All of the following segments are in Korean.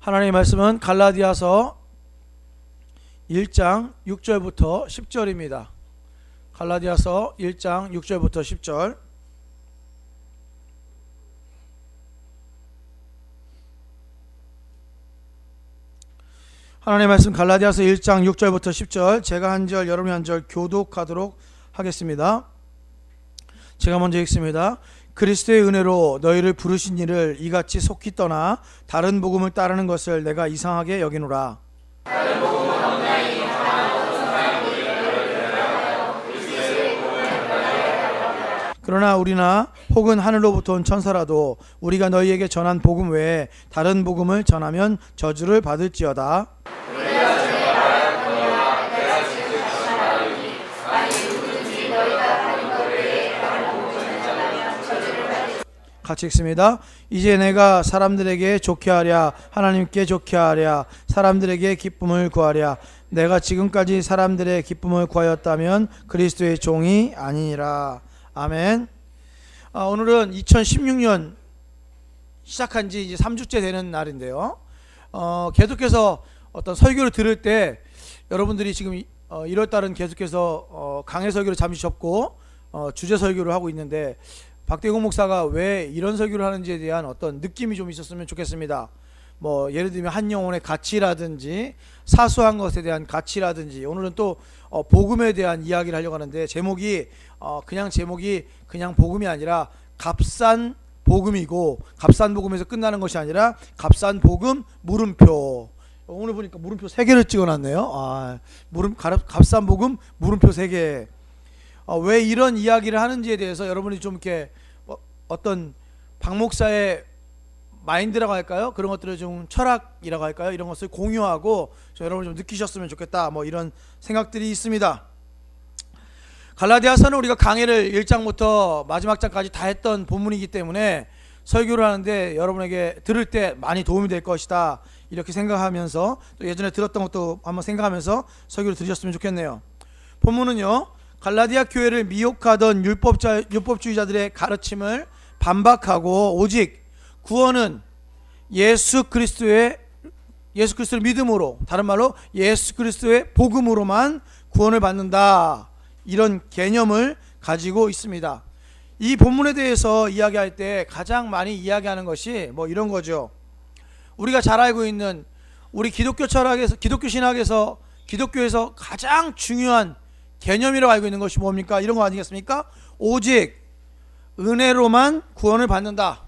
하나님의 말씀은 갈라디아서 1장 6절부터 10절입니다. 갈라디아서 1장 6절부터 10절. 하나님의 말씀 갈라디아서 1장 6절부터 10절, 제가 한 절 여러분이 한 절 교독하도록 하겠습니다. 제가 먼저 읽습니다. 그리스도의 은혜로 너희를 부르신 이를 이같이 속히 떠나 다른 복음을 따르는 것을 내가 이상하게 여기노라. 다른 복음은 없나니 다만 어떤 사람들이 너희를 대하여 그리스도의 복음을 전하려. 그러나 우리나 혹은 하늘로부터 온 천사라도 우리가 너희에게 전한 복음 외에 다른 복음을 전하면 저주를 받을지어다. 같이 읽습니다. 이제 내가 사람들에게 좋게 하랴, 하나님께 좋게 하랴, 사람들에게 기쁨을 구하랴. 내가 지금까지 사람들의 기쁨을 구하였다면 그리스도의 종이 아니니라. 아멘. 오늘은 2016년 시작한 지 이제 3주째 되는 날인데요. 계속해서 어떤 설교를 들을 때 여러분들이 지금 1월달은 계속해서 강해 설교를 잠시 접고 주제 설교를 하고 있는데, 박대공 목사가 왜 이런 설교를 하는지에 대한 어떤 느낌이 좀 있었으면 좋겠습니다. 뭐 예를 들면 한 영혼의 가치라든지 사소한 것에 대한 가치라든지, 오늘은 또 복음에 대한 이야기를 하려고 하는데, 제목이 그냥 복음이 아니라 값싼 복음이고, 값싼 복음에서 끝나는 것이 아니라 값싼 복음 물음표. 오늘 보니까 물음표 3개를 찍어놨네요. 값싼 복음 물음표 3개. 왜 이런 이야기를 하는지에 대해서 여러분이 좀 이렇게 어떤 박 목사의 마인드라고 할까요? 그런 것들을 좀 철학이라고 할까요? 이런 것을 공유하고 여러분이 좀 느끼셨으면 좋겠다, 뭐 이런 생각들이 있습니다. 갈라디아서는 우리가 강해를 1장부터 마지막 장까지 다 했던 본문이기 때문에 설교를 하는데 여러분에게 들을 때 많이 도움이 될 것이다, 이렇게 생각하면서, 또 예전에 들었던 것도 한번 생각하면서 설교를 들으셨으면 좋겠네요. 본문은요, 갈라디아 교회를 미혹하던 율법주의자들의 가르침을 반박하고, 오직 구원은 예수 그리스도를 믿음으로, 다른 말로 예수 그리스도의 복음으로만 구원을 받는다, 이런 개념을 가지고 있습니다. 이 본문에 대해서 이야기할 때 가장 많이 이야기하는 것이 뭐 이런 거죠. 우리가 잘 알고 있는 우리 기독교 철학에서, 기독교 신학에서, 기독교에서 가장 중요한 개념이라고 알고 있는 것이 뭡니까? 이런 거 아니겠습니까? 오직 은혜로만 구원을 받는다.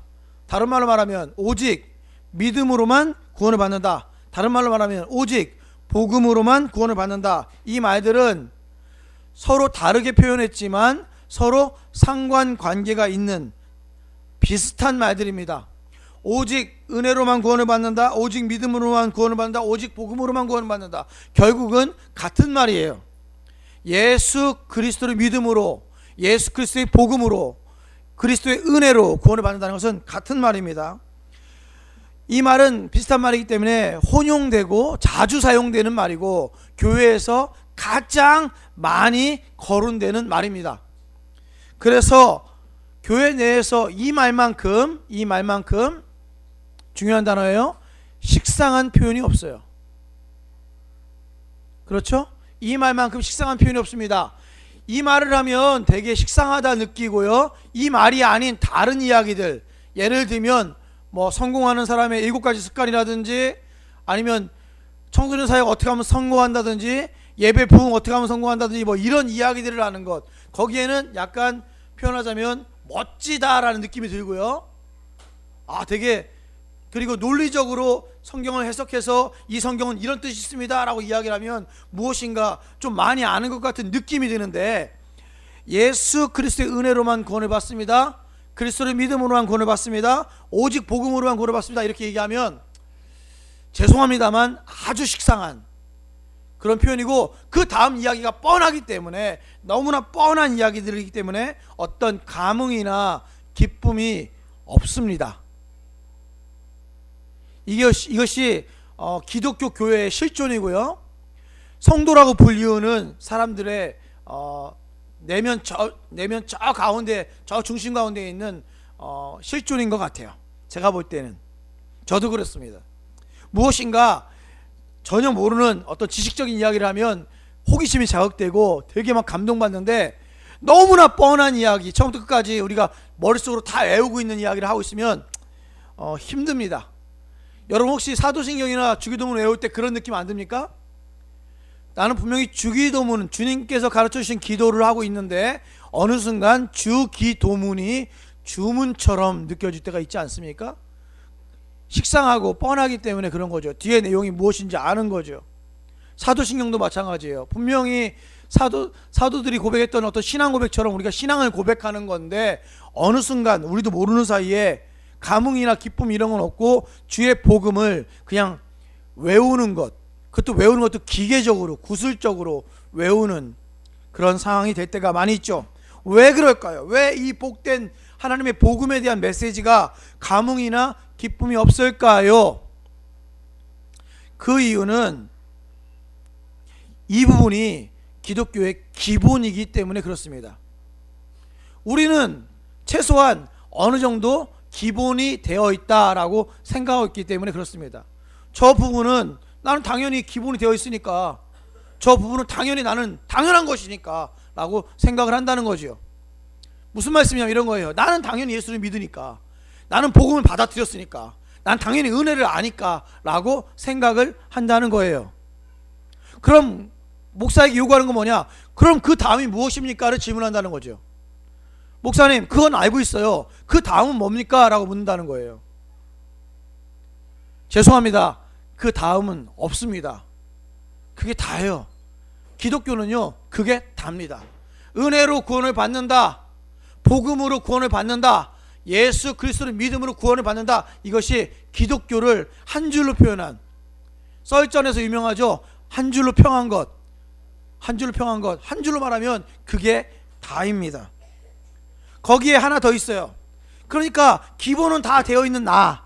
다른 말로 말하면 오직 믿음으로만 구원을 받는다. 다른 말로 말하면 오직 복음으로만 구원을 받는다. 이 말들은 서로 다르게 표현했지만 서로 상관관계가 있는 비슷한 말들입니다. 오직 은혜로만 구원을 받는다, 오직 믿음으로만 구원을 받는다, 오직 복음으로만 구원을 받는다. 결국은 같은 말이에요. 예수 그리스도를 믿음으로, 예수 그리스도의 복음으로, 그리스도의 은혜로 구원을 받는다는 것은 같은 말입니다. 이 말은 비슷한 말이기 때문에 혼용되고 자주 사용되는 말이고, 교회에서 가장 많이 거론되는 말입니다. 그래서 교회 내에서 이 말만큼 중요한 단어예요. 식상한 표현이 없어요. 그렇죠? 이 말만큼 식상한 표현이 없습니다. 이 말을 하면 되게 식상하다 느끼고요, 이 말이 아닌 다른 이야기들, 예를 들면 뭐 성공하는 사람의 7가지 습관이라든지, 아니면 청소년 사역 어떻게 하면 성공한다든지, 예배 부흥 어떻게 하면 성공한다든지, 뭐 이런 이야기들을 하는 것, 거기에는 약간 표현하자면 멋지다라는 느낌이 들고요, 되게, 그리고 논리적으로 성경을 해석해서 이 성경은 이런 뜻이 있습니다 라고 이야기를 하면 무엇인가 좀 많이 아는 것 같은 느낌이 드는데, 예수 그리스도의 은혜로만 구원을 받습니다, 그리스도를 믿음으로만 구원을 받습니다, 오직 복음으로만 구원을 받습니다, 이렇게 얘기하면 죄송합니다만 아주 식상한 그런 표현이고, 그 다음 이야기가 뻔하기 때문에, 너무나 뻔한 이야기들이기 때문에 어떤 감흥이나 기쁨이 없습니다. 이것이 기독교 교회의 실존이고요, 성도라고 불리우는 사람들의 내면 저 가운데, 저 중심 가운데에 있는 실존인 것 같아요. 제가 볼 때는. 저도 그렇습니다. 무엇인가 전혀 모르는 어떤 지식적인 이야기를 하면 호기심이 자극되고 되게 막 감동받는데, 너무나 뻔한 이야기, 처음부터 끝까지 우리가 머릿속으로 다 외우고 있는 이야기를 하고 있으면 힘듭니다. 여러분 혹시 사도신경이나 주기도문 외울 때 그런 느낌 안 듭니까? 나는 분명히 주기도문, 주님께서 가르쳐주신 기도를 하고 있는데 어느 순간 주기도문이 주문처럼 느껴질 때가 있지 않습니까? 식상하고 뻔하기 때문에 그런 거죠. 뒤에 내용이 무엇인지 아는 거죠. 사도신경도 마찬가지예요. 분명히 사도들이 고백했던 어떤 신앙 고백처럼 우리가 신앙을 고백하는 건데, 어느 순간 우리도 모르는 사이에 감흥이나 기쁨 이런 건 없고 주의 복음을 그냥 외우는 것, 그것도 외우는 것도 기계적으로 구술적으로 외우는 그런 상황이 될 때가 많이 있죠. 왜 그럴까요? 왜 이 복된 하나님의 복음에 대한 메시지가 감흥이나 기쁨이 없을까요? 그 이유는 이 부분이 기독교의 기본이기 때문에 그렇습니다. 우리는 최소한 어느 정도 기본이 되어 있다라고 생각하고 있기 때문에 그렇습니다. 저 부분은 나는 당연히 기본이 되어 있으니까, 저 부분은 당연히 나는 당연한 것이니까 라고 생각을 한다는 거죠. 무슨 말씀이냐면 이런 거예요. 나는 당연히 예수를 믿으니까, 나는 복음을 받아들였으니까, 난 당연히 은혜를 아니까 라고 생각을 한다는 거예요. 그럼 목사에게 요구하는 건 뭐냐? 그럼 그 다음이 무엇입니까? 를 질문한다는 거죠. 목사님, 그건 알고 있어요. 그 다음은 뭡니까? 라고 묻는다는 거예요. 죄송합니다. 그 다음은 없습니다. 그게 다예요. 기독교는요, 그게 답니다. 은혜로 구원을 받는다, 복음으로 구원을 받는다, 예수 그리스도를 믿음으로 구원을 받는다. 이것이 기독교를 한 줄로 표현한, 썰전에서 유명하죠. 한 줄로 평한 것, 한 줄로 평한 것, 한 줄로 말하면 그게 다입니다. 거기에 하나 더 있어요. 그러니까 기본은 다 되어 있는 나,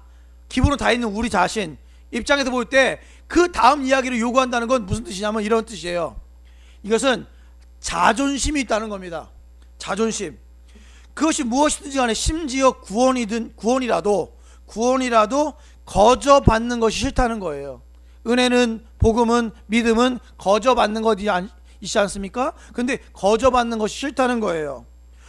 기본은 다 있는 우리 자신 입장에서 볼 때 그 다음 이야기를 요구한다는 건 무슨 뜻이냐면 이런 뜻이에요. 이것은 자존심이 있다는 겁니다. 자존심. 그것이 무엇이든지 간에 심지어 구원이라도 거저받는 것이 싫다는 거예요. 은혜는, 복음은, 믿음은 거저받는 것이 있지 않습니까? 근데 거저받는 것이 싫다는 거예요.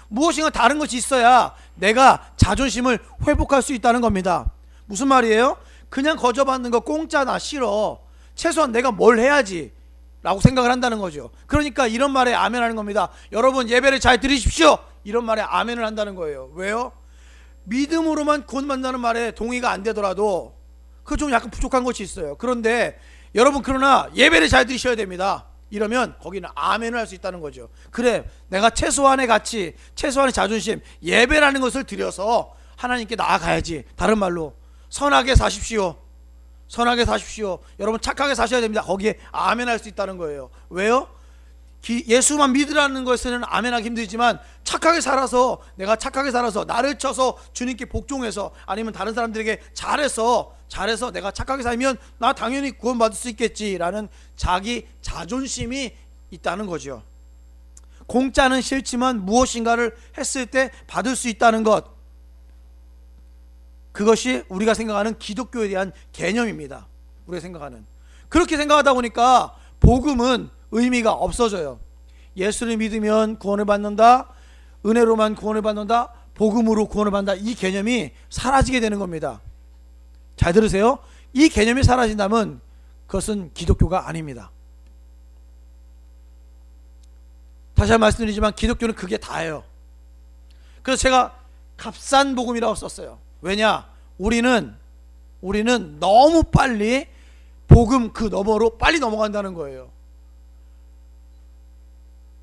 무엇인가 다른 것이 있어야 내가 자존심을 회복할 수 있다는 겁니다. 무슨 말이에요? 그냥 거저받는 거 공짜나 싫어, 최소한 내가 뭘 해야지 라고 생각을 한다는 거죠. 그러니까 이런 말에 아멘 하는 겁니다. 여러분 예배를 잘 들으십시오, 이런 말에 아멘을 한다는 거예요. 왜요? 믿음으로만 구원받는다는 말에 동의가 안 되더라도 그거 좀 약간 부족한 것이 있어요. 그런데 여러분, 그러나 예배를 잘 들으셔야 됩니다, 이러면 거기는 아멘을 할 수 있다는 거죠. 그래, 내가 최소한의 가치, 최소한의 자존심, 예배라는 것을 드려서 하나님께 나아가야지. 다른 말로 선하게 사십시오, 선하게 사십시오, 여러분 착하게 사셔야 됩니다. 거기에 아멘 할 수 있다는 거예요. 왜요? 예수만 믿으라는 것에는 아멘하기 힘들지만 착하게 살아서, 내가 착하게 살아서 나를 쳐서 주님께 복종해서, 아니면 다른 사람들에게 잘해서 내가 착하게 살면 나 당연히 구원받을 수 있겠지라는 자기 자존심이 있다는 거죠. 공짜는 싫지만 무엇인가를 했을 때 받을 수 있다는 것, 그것이 우리가 생각하는 기독교에 대한 개념입니다. 우리가 생각하는, 그렇게 생각하다 보니까 복음은 의미가 없어져요. 예수를 믿으면 구원을 받는다, 은혜로만 구원을 받는다, 복음으로 구원을 받는다, 이 개념이 사라지게 되는 겁니다. 잘 들으세요. 이 개념이 사라진다면 그것은 기독교가 아닙니다. 다시 한번 말씀드리지만 기독교는 그게 다예요. 그래서 제가 값싼 복음이라고 썼어요. 왜냐? 우리는 너무 빨리 복음 그 너머로 빨리 넘어간다는 거예요.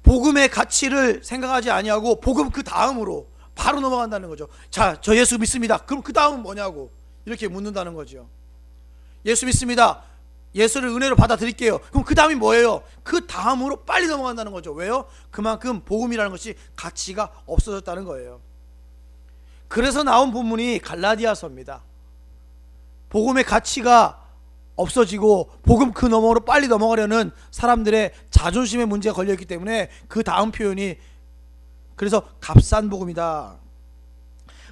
복음의 가치를 생각하지 아니하고 복음 그 다음으로 바로 넘어간다는 거죠. 자, 저 예수 믿습니다. 그럼 그 다음은 뭐냐고 이렇게 묻는다는 거죠. 예수 믿습니다. 예수를 은혜로 받아들일게요. 그럼 그 다음이 뭐예요? 그 다음으로 빨리 넘어간다는 거죠. 왜요? 그만큼 복음이라는 것이 가치가 없어졌다는 거예요. 그래서 나온 본문이 갈라디아서입니다. 복음의 가치가 없어지고 복음 그 너머로 빨리 넘어가려는 사람들의 자존심의 문제가 걸려있기 때문에 그 다음 표현이, 그래서 값싼 복음이다.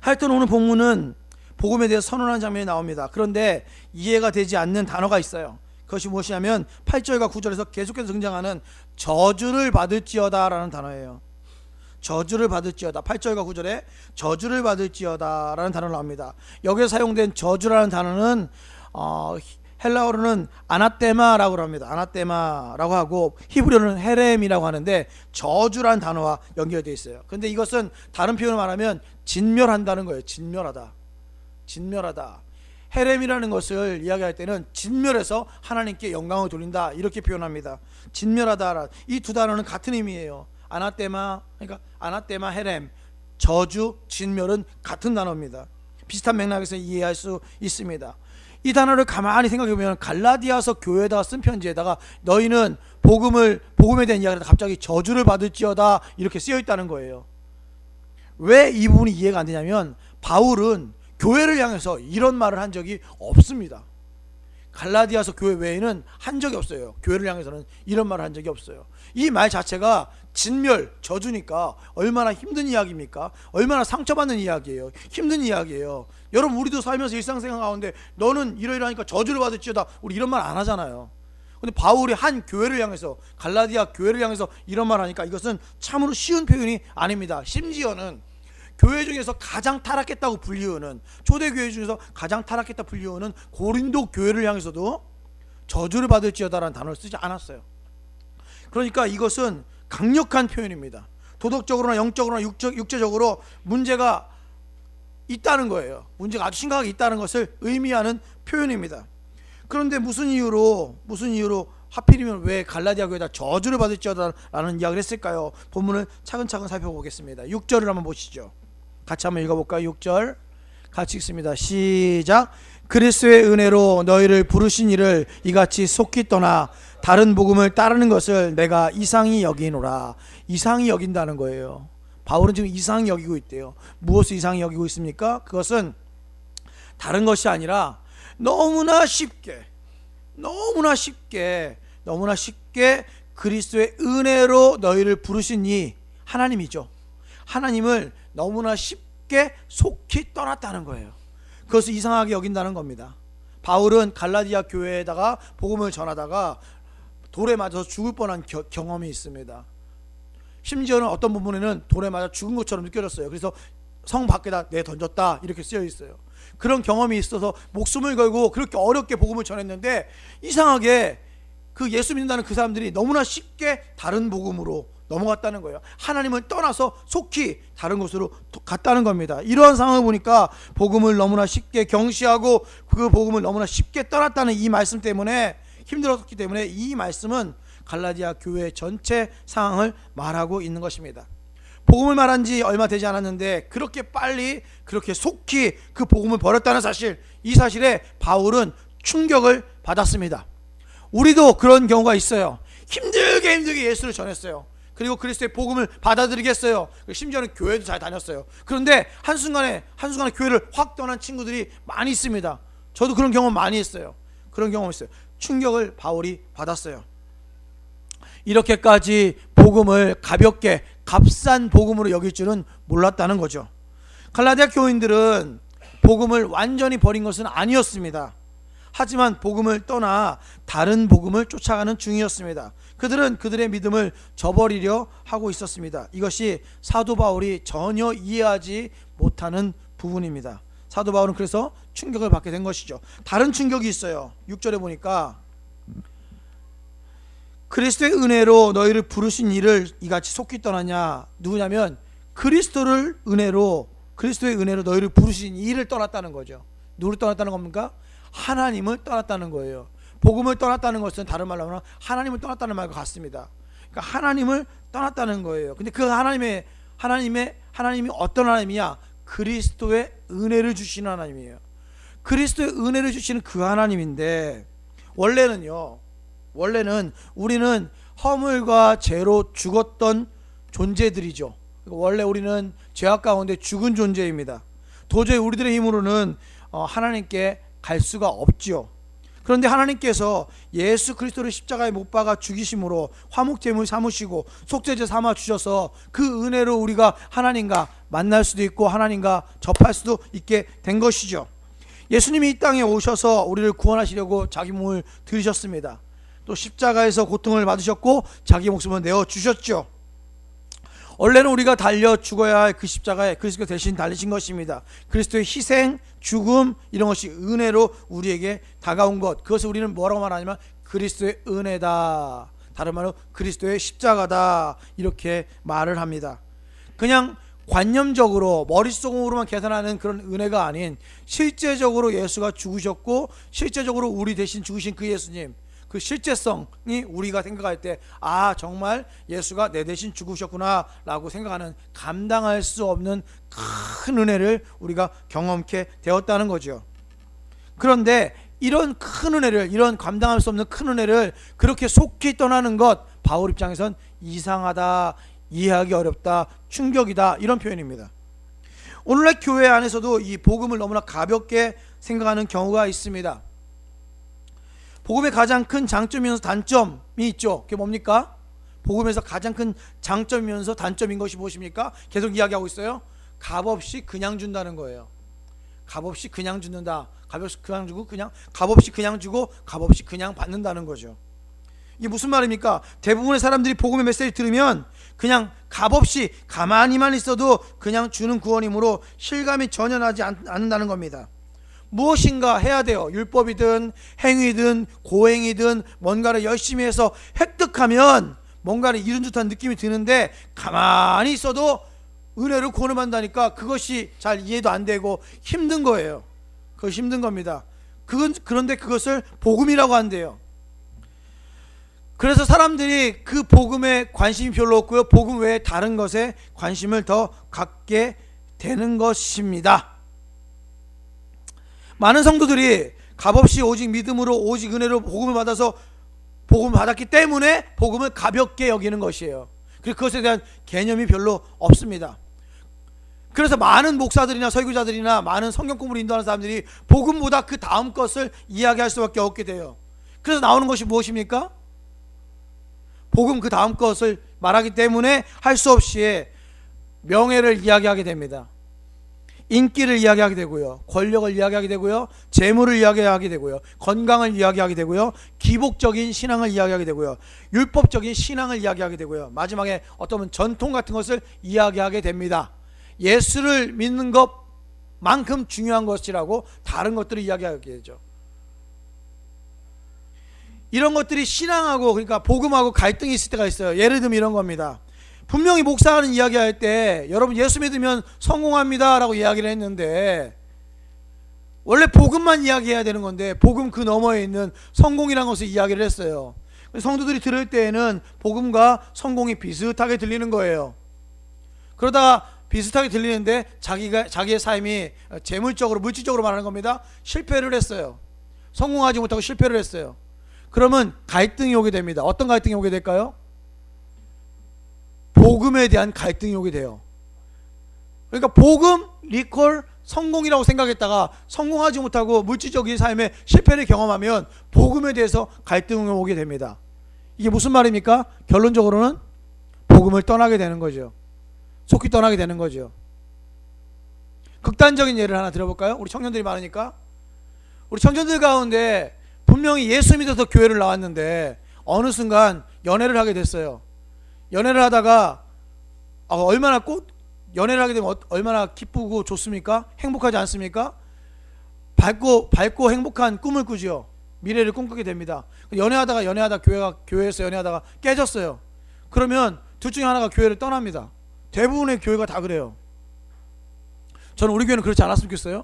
하여튼 오늘 본문은 복음에 대해서 선언하는 장면이 나옵니다. 그런데 이해가 되지 않는 단어가 있어요. 그것이 무엇이냐면 8절과 9절에서 계속해서 등장하는 저주를 받을지어다 라는 단어예요. 저주를 받을지어다. 8절과 9절에 저주를 받을지어다 라는 단어가 나옵니다. 여기서 사용된 저주라는 단어는 헬라어로는 아나테마라고 합니다. 아나테마라고 하고 히브리어는 헤렘이라고 하는데 저주라는 단어와 연결되어 있어요. 그런데 이것은 다른 표현을 말하면 진멸한다는 거예요. 진멸하다. 진멸하다. 헤렘이라는 것을 이야기할 때는 진멸해서 하나님께 영광을 돌린다 이렇게 표현합니다. 진멸하다. 이 두 단어는 같은 의미예요. 아나테마, 그러니까 아나테마, 헤렘, 저주, 진멸은 같은 단어입니다. 비슷한 맥락에서 이해할 수 있습니다. 이 단어를 가만히 생각해 보면 갈라디아서 교회에다가 쓴 편지에다가 너희는 복음에 대한 이야기를 갑자기 저주를 받을지어다 이렇게 쓰여 있다는 거예요. 왜 이 부분이 이해가 안 되냐면 바울은 교회를 향해서 이런 말을 한 적이 없습니다. 갈라디아서 교회 외에는 한 적이 없어요. 교회를 향해서는 이런 말을 한 적이 없어요. 이 말 자체가 진멸, 저주니까 얼마나 힘든 이야기입니까? 얼마나 상처받는 이야기예요. 힘든 이야기예요. 여러분 우리도 살면서 일상생활 가운데 너는 이러이러하니까 저주를 받을지어다 우리 이런 말 안 하잖아요. 근데 바울이 한 교회를 향해서 갈라디아 교회를 향해서 이런 말 하니까 이것은 참으로 쉬운 표현이 아닙니다. 심지어는 교회 중에서 가장 타락했다고 불리우는 초대교회 중에서 가장 타락했다 불리우는 고린도 교회를 향해서도 저주를 받을지어다라는 단어를 쓰지 않았어요. 그러니까 이것은 강력한 표현입니다. 도덕적으로나 영적으로나 육체적으로 문제가 있다는 거예요. 문제가 아주 심각하게 있다는 것을 의미하는 표현입니다. 그런데 무슨 이유로 하필이면 왜 갈라디아 교회에다 저주를 받을지어다라는 이야기를 했을까요? 본문을 차근차근 살펴보겠습니다. 6절을 한번 보시죠. 같이 한번 읽어볼까요? 6절 같이 읽습니다. 시작. 그리스도의 은혜로 너희를 부르신 이를 이같이 속히 떠나 다른 복음을 따르는 것을 내가 이상히 여기노라. 이상히 여긴다는 거예요. 바울은 지금 이상히 여기고 있대요. 무엇을 이상히 여기고 있습니까? 그것은 다른 것이 아니라 너무나 쉽게 그리스도의 은혜로 너희를 부르신 이 하나님이죠. 하나님을 너무나 쉽게 속히 떠났다는 거예요. 그것을 이상하게 여긴다는 겁니다. 바울은 갈라디아 교회에다가 복음을 전하다가 돌에 맞아서 죽을 뻔한 경험이 있습니다. 심지어는 어떤 부분에는 돌에 맞아 죽은 것처럼 느껴졌어요. 그래서 성 밖에다 내던졌다 이렇게 쓰여 있어요. 그런 경험이 있어서 목숨을 걸고 그렇게 어렵게 복음을 전했는데 이상하게 그 예수 믿는다는 그 사람들이 너무나 쉽게 다른 복음으로 넘어갔다는 거예요. 하나님을 떠나서 속히 다른 곳으로 갔다는 겁니다. 이러한 상황을 보니까 복음을 너무나 쉽게 경시하고 그 복음을 너무나 쉽게 떠났다는 이 말씀 때문에 힘들었기 때문에 이 말씀은 갈라디아 교회 전체 상황을 말하고 있는 것입니다. 복음을 말한 지 얼마 되지 않았는데 그렇게 빨리 그렇게 속히 그 복음을 버렸다는 사실, 이 사실에 바울은 충격을 받았습니다. 우리도 그런 경우가 있어요. 힘들게 예수를 전했어요. 그리고 그리스도의 복음을 받아들이겠어요. 심지어는 교회도 잘 다녔어요. 그런데 한순간에 교회를 확 떠난 친구들이 많이 있습니다. 저도 그런 경험 많이 했어요. 그런 경험 있어요. 충격을 바울이 받았어요. 이렇게까지 복음을 가볍게 값싼 복음으로 여길 줄은 몰랐다는 거죠. 갈라디아 교인들은 복음을 완전히 버린 것은 아니었습니다. 하지만 복음을 떠나 다른 복음을 쫓아가는 중이었습니다. 그들은 그들의 믿음을 저버리려 하고 있었습니다. 이것이 사도 바울이 전혀 이해하지 못하는 부분입니다. 사도 바울은 그래서 충격을 받게 된 것이죠. 다른 충격이 있어요. 6절에 보니까 그리스도의 은혜로 너희를 부르신 이를 이같이 속히 떠나냐. 누구냐면 그리스도의 은혜로 너희를 부르신 이를 떠났다는 거죠. 누구를 떠났다는 겁니까? 하나님을 떠났다는 거예요. 복음을 떠났다는 것은 다른 말로 하면 하나님을 떠났다는 말과 같습니다. 그러니까 하나님을 떠났다는 거예요. 근데 그 하나님이 어떤 하나님이냐? 그리스도의 은혜를 주시는 하나님이에요. 그리스도의 은혜를 주시는 그 하나님인데 원래는 우리는 허물과 죄로 죽었던 존재들이죠. 원래 우리는 죄악 가운데 죽은 존재입니다. 도저히 우리들의 힘으로는 하나님께 갈 수가 없지요. 그런데 하나님께서 예수 그리스도를 십자가에 못 박아 죽이심으로 화목제물 삼으시고 속죄제 삼아 주셔서 그 은혜로 우리가 하나님과 만날 수도 있고 하나님과 접할 수도 있게 된 것이죠. 예수님이 이 땅에 오셔서 우리를 구원하시려고 자기 몸을 들이셨습니다. 또 십자가에서 고통을 받으셨고 자기 목숨을 내어주셨죠. 원래는 우리가 달려 죽어야 할 그 십자가에 그리스도 대신 달리신 것입니다. 그리스도의 희생, 죽음 이런 것이 은혜로 우리에게 다가온 것, 그것을 우리는 뭐라고 말하냐면 그리스도의 은혜다, 다른 말로 그리스도의 십자가다, 이렇게 말을 합니다. 그냥 관념적으로 머릿속으로만 계산하는 그런 은혜가 아닌 실제적으로 예수가 죽으셨고 실제적으로 우리 대신 죽으신 그 예수님, 그 실제성이 우리가 생각할 때 아, 정말 예수가 내 대신 죽으셨구나 라고 생각하는 감당할 수 없는 큰 은혜를 우리가 경험케 되었다는 거죠. 그런데 이런 큰 은혜를, 이런 감당할 수 없는 큰 은혜를 그렇게 속히 떠나는 것, 바울 입장에선 이상하다, 이해하기 어렵다, 충격이다, 이런 표현입니다. 오늘날 교회 안에서도 이 복음을 너무나 가볍게 생각하는 경우가 있습니다. 복음의 가장 큰 장점이면서 단점이 있죠. 그게 뭡니까? 복음에서 가장 큰 장점이면서 단점인 것이 무엇입니까? 계속 이야기하고 있어요. 값없이 그냥 준다는 거예요. 값없이 그냥 준다. 값없이 그냥 주고 값없이 그냥 주고 값없이 그냥 받는다는 거죠. 이게 무슨 말입니까? 대부분의 사람들이 복음의 메시지 들으면 그냥 값없이 가만히만 있어도 그냥 주는 구원이므로 실감이 전혀 나지 않는다는 겁니다. 무엇인가 해야 돼요. 율법이든 행위든 고행이든 뭔가를 열심히 해서 획득하면 뭔가를 이룬 듯한 느낌이 드는데 가만히 있어도 은혜를 구원을 받는다니까 그것이 잘 이해도 안 되고 힘든 거예요. 그것이 힘든 겁니다. 그런데 그것을 복음이라고 한대요. 그래서 사람들이 그 복음에 관심이 별로 없고요, 복음 외에 다른 것에 관심을 더 갖게 되는 것입니다. 많은 성도들이 값없이 오직 믿음으로 오직 은혜로 복음을 받아서 복음을 받았기 때문에 복음을 가볍게 여기는 것이에요. 그리고 그것에 대한 개념이 별로 없습니다. 그래서 많은 목사들이나 설교자들이나 많은 성경 공부를 인도하는 사람들이 복음보다 그 다음 것을 이야기할 수밖에 없게 돼요. 그래서 나오는 것이 무엇입니까? 복음 그 다음 것을 말하기 때문에 할 수 없이 명예를 이야기하게 됩니다. 인기를 이야기하게 되고요, 권력을 이야기하게 되고요, 재물을 이야기하게 되고요, 건강을 이야기하게 되고요, 기복적인 신앙을 이야기하게 되고요, 율법적인 신앙을 이야기하게 되고요, 마지막에 어떤 전통 같은 것을 이야기하게 됩니다. 예수를 믿는 것만큼 중요한 것이라고 다른 것들을 이야기하게 되죠. 이런 것들이 신앙하고, 그러니까 복음하고 갈등이 있을 때가 있어요. 예를 들면 이런 겁니다. 분명히 목사하는 이야기할 때 여러분 예수 믿으면 성공합니다 라고 이야기를 했는데 원래 복음만 이야기해야 되는 건데 복음 그 너머에 있는 성공이라는 것을 이야기를 했어요. 성도들이 들을 때에는 복음과 성공이 비슷하게 들리는 거예요. 그러다가 비슷하게 들리는데 자기의 삶이 재물적으로, 물질적으로 말하는 겁니다. 실패를 했어요. 성공하지 못하고 실패를 했어요. 그러면 갈등이 오게 됩니다. 어떤 갈등이 오게 될까요? 복음에 대한 갈등이 오게 돼요. 그러니까 복음 리콜 성공이라고 생각했다가 성공하지 못하고 물질적인 삶에 실패를 경험하면 복음에 대해서 갈등이 오게 됩니다. 이게 무슨 말입니까? 결론적으로는 복음을 떠나게 되는 거죠. 속히 떠나게 되는 거죠. 극단적인 예를 하나 들어볼까요? 우리 청년들이 많으니까. 우리 청년들 가운데 분명히 예수 믿어서 교회를 나왔는데 어느 순간 연애를 하게 됐어요. 연애를 하다가 연애를 하게 되면 얼마나 기쁘고 좋습니까? 행복하지 않습니까? 밝고 행복한 꿈을 꾸죠. 미래를 꿈꾸게 됩니다. 연애하다가 교회에서 연애하다가 깨졌어요. 그러면 둘 중에 하나가 교회를 떠납니다. 대부분의 교회가 다 그래요. 저는 우리 교회는 그렇지 않았으면 좋겠어요.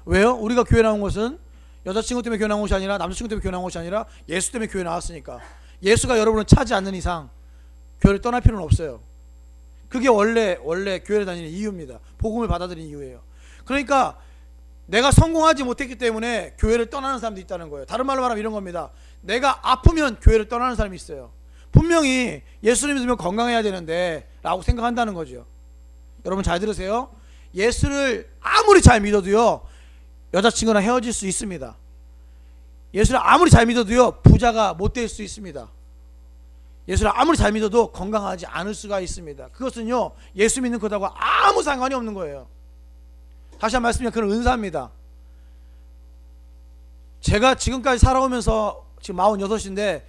왜요? 우리가 교회 나온 것은 여자친구 때문에 교회 나온 것이 아니라 남자친구 때문에 교회 나온 것이 아니라 예수 때문에 교회 나왔으니까. 예수가 여러분을 차지 않는 이상 교회를 떠날 필요는 없어요. 그게 원래 교회를 다니는 이유입니다. 복음을 받아들인 이유예요. 그러니까 내가 성공하지 못했기 때문에 교회를 떠나는 사람도 있다는 거예요. 다른 말로 말하면 이런 겁니다. 내가 아프면 교회를 떠나는 사람이 있어요. 분명히 예수를 믿으면 건강해야 되는데 라고 생각한다는 거죠. 여러분 잘 들으세요. 예수를 아무리 잘 믿어도요, 여자친구랑 헤어질 수 있습니다. 예수를 아무리 잘 믿어도요 부자가 못 될 수 있습니다. 예수를 아무리 잘 믿어도 건강하지 않을 수가 있습니다. 그것은요 예수 믿는 것하고 아무 상관이 없는 거예요. 다시 한번 말씀드리면 그건 은사입니다. 제가 지금까지 살아오면서 지금 46인데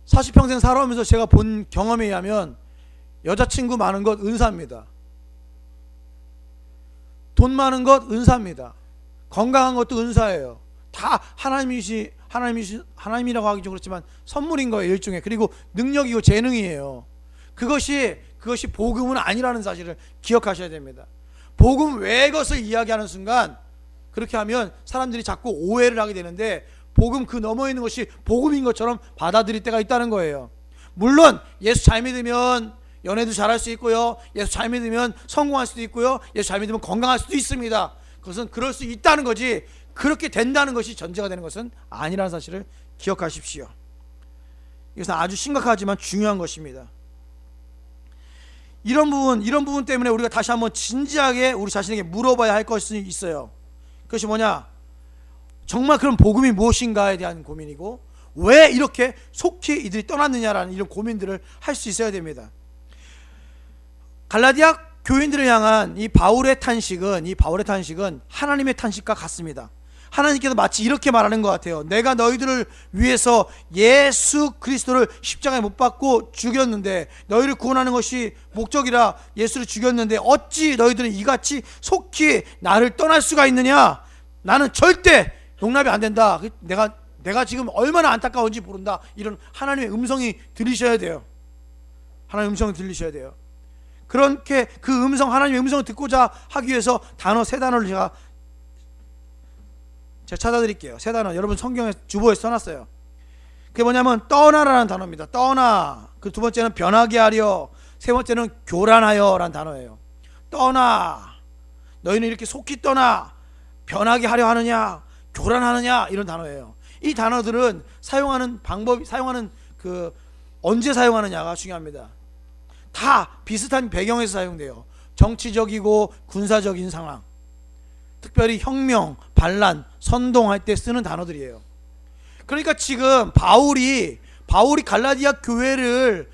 40평생 살아오면서 제가 본 경험에 의하면 여자친구 많은 것 은사입니다. 돈 많은 것 은사입니다. 건강한 것도 은사예요. 다 하나님이라고 하기 좀 그렇지만 선물인 거예요, 일종의. 그리고 능력이고 재능이에요. 그것이 복음은 아니라는 사실을 기억하셔야 됩니다. 복음 외의 것을 이야기하는 순간 그렇게 하면 사람들이 자꾸 오해를 하게 되는데 복음 그 너머에 있는 것이 복음인 것처럼 받아들일 때가 있다는 거예요. 물론 예수 잘 믿으면 연애도 잘할 수 있고요, 예수 잘 믿으면 성공할 수도 있고요, 예수 잘 믿으면 건강할 수도 있습니다. 그것은 그럴 수 있다는 거지 그렇게 된다는 것이 전제가 되는 것은 아니라는 사실을 기억하십시오. 이것은 아주 심각하지만 중요한 것입니다. 이런 부분 때문에 우리가 다시 한번 진지하게 우리 자신에게 물어봐야 할 것이 있어요. 그것이 뭐냐? 정말 그런 복음이 무엇인가에 대한 고민이고, 왜 이렇게 속히 이들이 떠났느냐라는 이런 고민들을 할 수 있어야 됩니다. 갈라디아 교인들을 향한 이 바울의 탄식은 하나님의 탄식과 같습니다. 하나님께서 마치 이렇게 말하는 것 같아요. 내가 너희들을 위해서 예수 그리스도를 십자가에 못 박고 죽였는데, 너희를 구원하는 것이 목적이라 예수를 죽였는데 어찌 너희들은 이같이 속히 나를 떠날 수가 있느냐? 나는 절대 용납이 안 된다. 내가 지금 얼마나 안타까운지 모른다. 이런 하나님의 음성이 들리셔야 돼요. 하나님의 음성이 들리셔야 돼요. 그렇게 그 하나님의 음성을 듣고자 하기 위해서 세 단어를 제가 찾아드릴게요. 세 단어 여러분 성경에 주보에 써놨어요. 그게 뭐냐면 떠나라는 단어입니다. 떠나. 그 두 번째는 변하게 하려, 세 번째는 교란하여 라는 단어예요. 떠나. 너희는 이렇게 속히 떠나. 변하게 하려 하느냐, 교란하느냐, 이런 단어예요. 이 단어들은 사용하는 언제 사용하느냐가 중요합니다. 다 비슷한 배경에서 사용돼요. 정치적이고 군사적인 상황, 특별히 혁명, 반란, 선동할 때 쓰는 단어들이에요. 그러니까 지금 바울이 갈라디아 교회의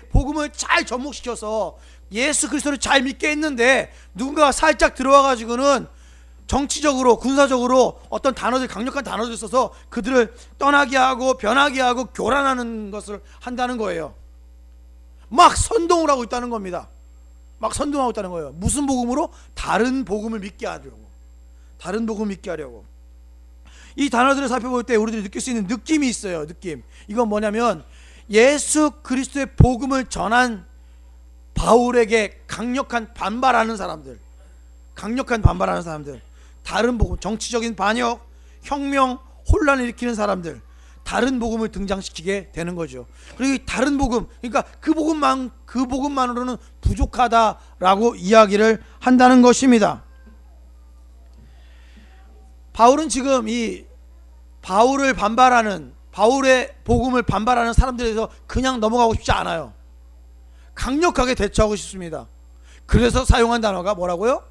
복음을 잘 접목시켜서 예수 그리스도를 잘 믿게 했는데, 누군가 살짝 들어와 가지고는 정치적으로 군사적으로 어떤 강력한 단어들을 써서 그들을 떠나게 하고 변하게 하고 교란하는 것을 한다는 거예요. 막 선동을 하고 있다는 겁니다. 막 선동하고 있다는 거예요. 무슨 복음으로? 다른 복음을 믿게 하려고. 이 단어들을 살펴볼 때 우리들이 느낄 수 있는 느낌이 있어요. 느낌. 이건 뭐냐면 예수 그리스도의 복음을 전한 바울에게 강력한 반발하는 사람들, 다른 복음, 정치적인 반역, 혁명, 혼란을 일으키는 사람들, 다른 복음을 등장시키게 되는 거죠. 그리고 이 다른 복음, 그러니까 그 복음만으로는 부족하다라고 이야기를 한다는 것입니다. 바울은 지금 이 바울의 복음을 반발하는 사람들에서 그냥 넘어가고 싶지 않아요. 강력하게 대처하고 싶습니다. 그래서 사용한 단어가 뭐라고요?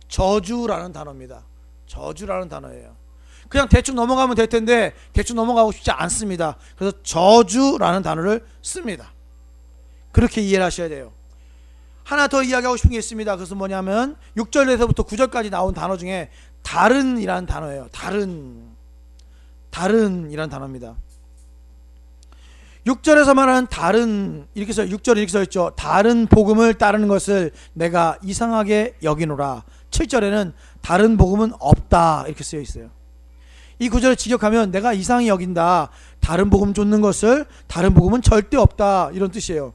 저주라는 단어입니다. 저주라는 단어예요. 그냥 대충 넘어가면 될 텐데 대충 넘어가고 싶지 않습니다. 그래서 저주라는 단어를 씁니다. 그렇게 이해를 하셔야 돼요. 하나 더 이야기하고 싶은 게 있습니다. 그것은 뭐냐면 6절에서부터 9절까지 나온 단어 중에 다른이라는 단어예요. 다른이라는 단어입니다. 6절에서 말하는 다른, 6절에 이렇게 써있죠. 다른 복음을 따르는 것을 내가 이상하게 여기노라. 7절에는 다른 복음은 없다 이렇게 쓰여 있어요. 이 구절을 직역하면 내가 이상히 여긴다, 다른 복음 쫓는 것을, 다른 복음은 절대 없다, 이런 뜻이에요.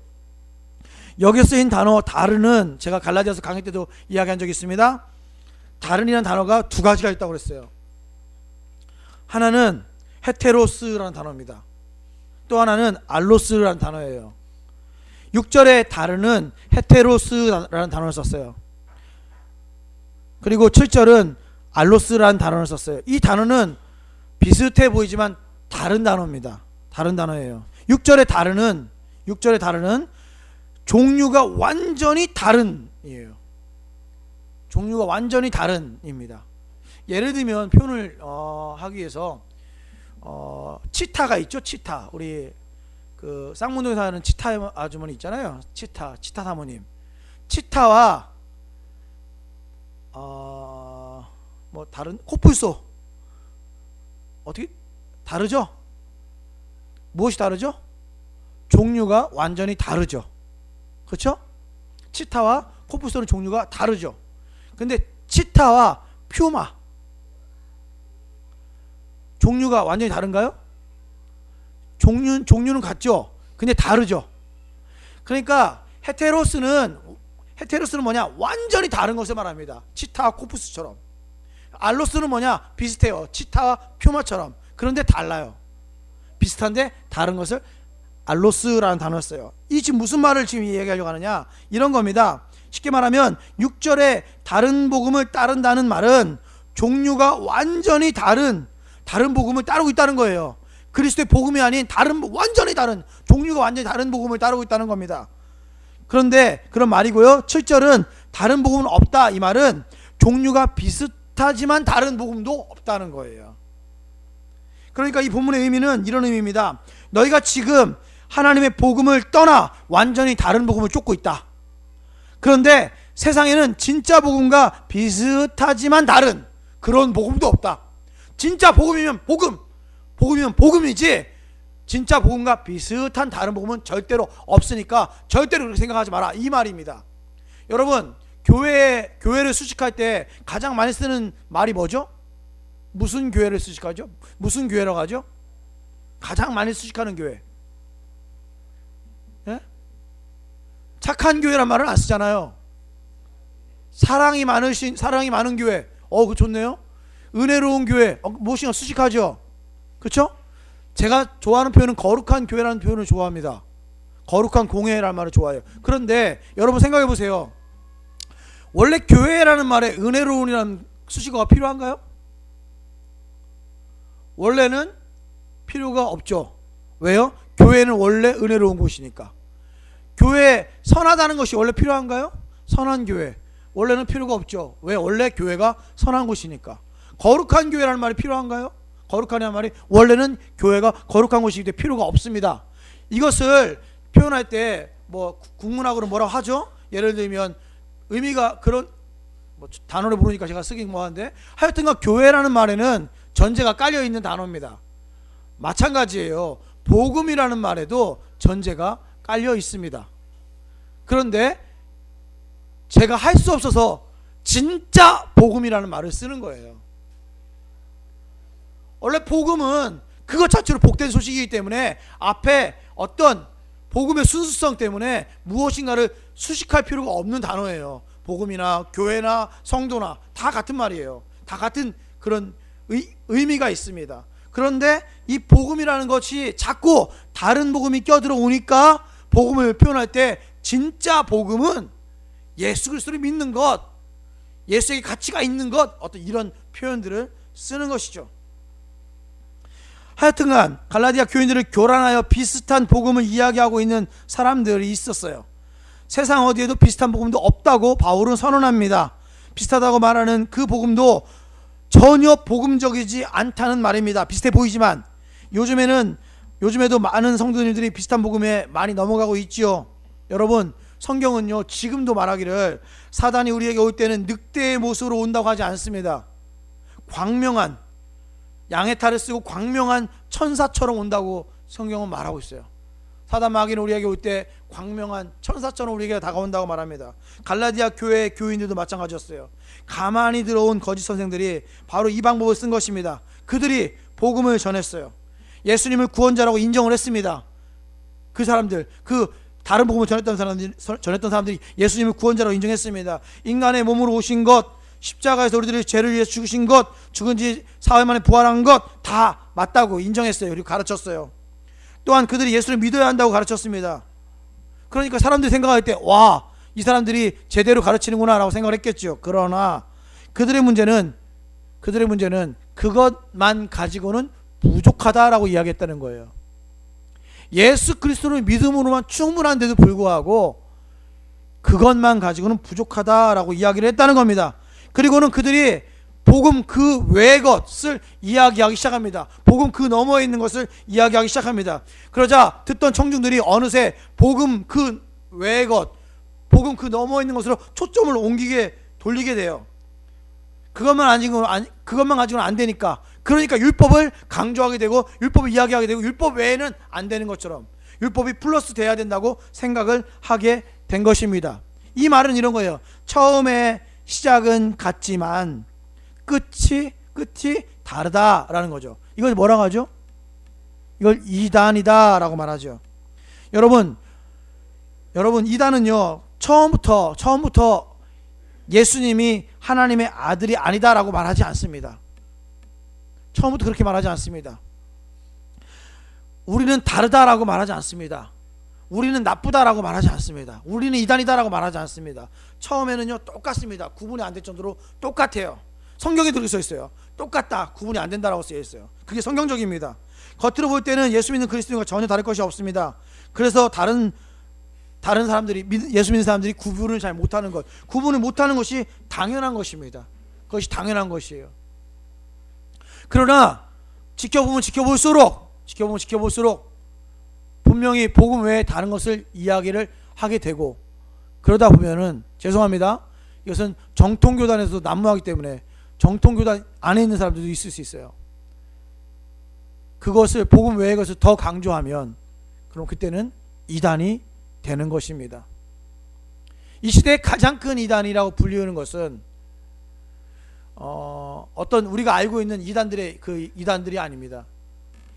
여기에 쓰인 단어 다른은 제가 갈라디아서 강의 때도 이야기한 적이 있습니다. 다른이라는 단어가 두 가지가 있다고 그랬어요. 하나는 헤테로스라는 단어입니다. 또 하나는 알로스라는 단어예요. 6절에 다른은 헤테로스라는 단어를 썼어요. 그리고 7절은 알로스라는 단어를 썼어요. 이 단어는 비슷해 보이지만 다른 단어입니다. 다른 단어예요. 6절의 다른은 종류가 완전히 다른이에요. 종류가 완전히 다른입니다. 예를 들면 표현을 하기 위해서 치타가 있죠. 치타. 우리 그 쌍문동에 사는 치타 아주머니 있잖아요. 치타 사모님. 치타와 뭐 다른 코뿔소 어떻게 다르죠? 무엇이 다르죠? 종류가 완전히 다르죠. 그렇죠? 치타와 코뿔소는 종류가 다르죠. 근데 치타와 퓨마 종류가 완전히 다른가요? 종류는 같죠. 근데 다르죠. 그러니까 헤테로스는 뭐냐? 완전히 다른 것을 말합니다. 치타와 코뿔소처럼. 알로스는 뭐냐? 비슷해요. 치타와 퓨마처럼. 그런데 달라요. 비슷한데 다른 것을 알로스라는 단어를 써요. 이 지금 무슨 말을 지금 얘기하려고 하느냐? 이런 겁니다. 쉽게 말하면 6절에 다른 복음을 따른다는 말은 종류가 완전히 다른 복음을 따르고 있다는 거예요. 그리스도의 복음이 아닌 완전히 다른 종류가 완전히 다른 복음을 따르고 있다는 겁니다. 그런데 그런 말이고요. 7절은 다른 복음은 없다. 이 말은 종류가 비슷하지만 다른 복음도 없다는 거예요. 그러니까 이 본문의 의미는 이런 의미입니다. 너희가 지금 하나님의 복음을 떠나 완전히 다른 복음을 쫓고 있다. 그런데 세상에는 진짜 복음과 비슷하지만 다른 그런 복음도 없다. 진짜 복음이면 복음이지 진짜 복음과 비슷한 다른 복음은 절대로 없으니까 절대로 그렇게 생각하지 마라. 이 말입니다. 여러분, 교회를 수식할 때 가장 많이 쓰는 말이 뭐죠? 무슨 교회를 수식하죠? 무슨 교회라고 하죠? 가장 많이 수식하는 교회. 예? 착한 교회란 말은 안 쓰잖아요. 사랑이 많은 교회. 그거 좋네요. 은혜로운 교회. 무엇인가 수식하죠. 그렇죠? 제가 좋아하는 표현은 거룩한 교회라는 표현을 좋아합니다. 거룩한 공회라는 말을 좋아해요. 그런데 여러분 생각해 보세요. 원래 교회라는 말에 은혜로운이라는 수식어가 필요한가요? 원래는 필요가 없죠. 왜요? 교회는 원래 은혜로운 곳이니까. 교회 선하다는 것이 원래 필요한가요? 선한 교회 원래는 필요가 없죠. 왜? 원래 교회가 선한 곳이니까. 거룩한 교회라는 말이 필요한가요? 거룩하냐는 말이 원래는 교회가 거룩한 곳이기 때문에 필요가 없습니다. 이것을 표현할 때 뭐 국문학으로 뭐라고 하죠? 예를 들면 의미가 그런 단어를 모르니까 제가 쓰긴 뭐하는데 하여튼간 교회라는 말에는 전제가 깔려 있는 단어입니다. 마찬가지예요. 복음이라는 말에도 전제가 깔려 있습니다. 그런데 제가 할 수 없어서 진짜 복음이라는 말을 쓰는 거예요. 원래 복음은 그것 자체로 복된 소식이기 때문에 앞에 어떤 복음의 순수성 때문에 무엇인가를 수식할 필요가 없는 단어예요. 복음이나 교회나 성도나 다 같은 말이에요. 다 같은 그런 의미가 있습니다. 그런데 이 복음이라는 것이 자꾸 다른 복음이 껴들어 오니까 복음을 표현할 때 진짜 복음은 예수 그리스도를 믿는 것, 예수에게 가치가 있는 것, 어떤 이런 표현들을 쓰는 것이죠. 하여튼간 갈라디아 교인들을 교란하여 비슷한 복음을 이야기하고 있는 사람들이 있었어요. 세상 어디에도 비슷한 복음도 없다고 바울은 선언합니다. 비슷하다고 말하는 그 복음도 전혀 복음적이지 않다는 말입니다. 비슷해 보이지만 요즘에도 많은 성도님들이 비슷한 복음에 많이 넘어가고 있지요. 여러분, 성경은요 지금도 말하기를 사단이 우리에게 올 때는 늑대의 모습으로 온다고 하지 않습니다. 광명한 양의 탈을 쓰고 광명한 천사처럼 온다고 성경은 말하고 있어요. 사단 마귀는 우리에게 올 때 광명한 천사처럼 우리에게 다가온다고 말합니다. 갈라디아 교회 교인들도 마찬가지였어요. 가만히 들어온 거짓 선생들이 바로 이 방법을 쓴 것입니다. 그들이 복음을 전했어요. 예수님을 구원자라고 인정을 했습니다. 그 사람들, 그 다른 복음을 전했던 사람들이 예수님을 구원자라고 인정했습니다. 인간의 몸으로 오신 것, 십자가에서 우리들의 죄를 위해 죽으신 것, 죽은 지 사흘 만에 부활한 것 다 맞다고 인정했어요. 그리고 가르쳤어요. 또한 그들이 예수를 믿어야 한다고 가르쳤습니다. 그러니까 사람들이 생각할 때 와, 이 사람들이 제대로 가르치는구나 라고 생각을 했겠죠. 그러나 그들의 문제는 그것만 가지고는 부족하다라고 이야기했다는 거예요. 예수 그리스도를 믿음으로만 충분한데도 불구하고 그것만 가지고는 부족하다라고 이야기를 했다는 겁니다. 그리고는 그들이 복음 그 외의 것을 이야기하기 시작합니다. 복음 그 너머에 있는 것을 이야기하기 시작합니다. 그러자 듣던 청중들이 어느새 복음 그 외의 것, 복음 그 너머에 있는 것으로 초점을 돌리게 돼요. 그것만 가지고는 안 되니까. 그러니까 율법을 강조하게 되고 율법을 이야기하게 되고 율법 외에는 안 되는 것처럼 율법이 플러스 돼야 된다고 생각을 하게 된 것입니다. 이 말은 이런 거예요. 처음에 시작은 같지만 끝이 다르다라는 거죠. 이걸 뭐라고 하죠? 이걸 이단이다라고 말하죠. 여러분 이단은요, 처음부터 예수님이 하나님의 아들이 아니다라고 말하지 않습니다. 처음부터 그렇게 말하지 않습니다. 우리는 다르다라고 말하지 않습니다. 우리는 나쁘다라고 말하지 않습니다. 우리는 이단이다라고 말하지 않습니다. 처음에는요 똑같습니다. 구분이 안 될 정도로 똑같아요. 성경에 그렇게 써 있어요. 똑같다, 구분이 안 된다라고 써 있어요. 그게 성경적입니다. 겉으로 볼 때는 예수 믿는 그리스도인과 전혀 다를 것이 없습니다. 그래서 다른 사람들이, 예수 믿는 사람들이 구분을 잘 못하는 것, 구분을 못하는 것이 당연한 것입니다. 그것이 당연한 것이에요. 그러나 지켜보면 지켜볼수록 분명히 복음 외에 다른 것을 이야기를 하게 되고, 그러다 보면은 죄송합니다, 이것은 정통교단에서도 난무하기 때문에 정통교단 안에 있는 사람들도 있을 수 있어요. 그것을 복음 외의 것을 더 강조하면 그럼 그때는 이단이 되는 것입니다. 이 시대의 가장 큰 이단이라고 불리우는 것은 어떤 우리가 알고 있는 이단들의 그 이단들이 아닙니다.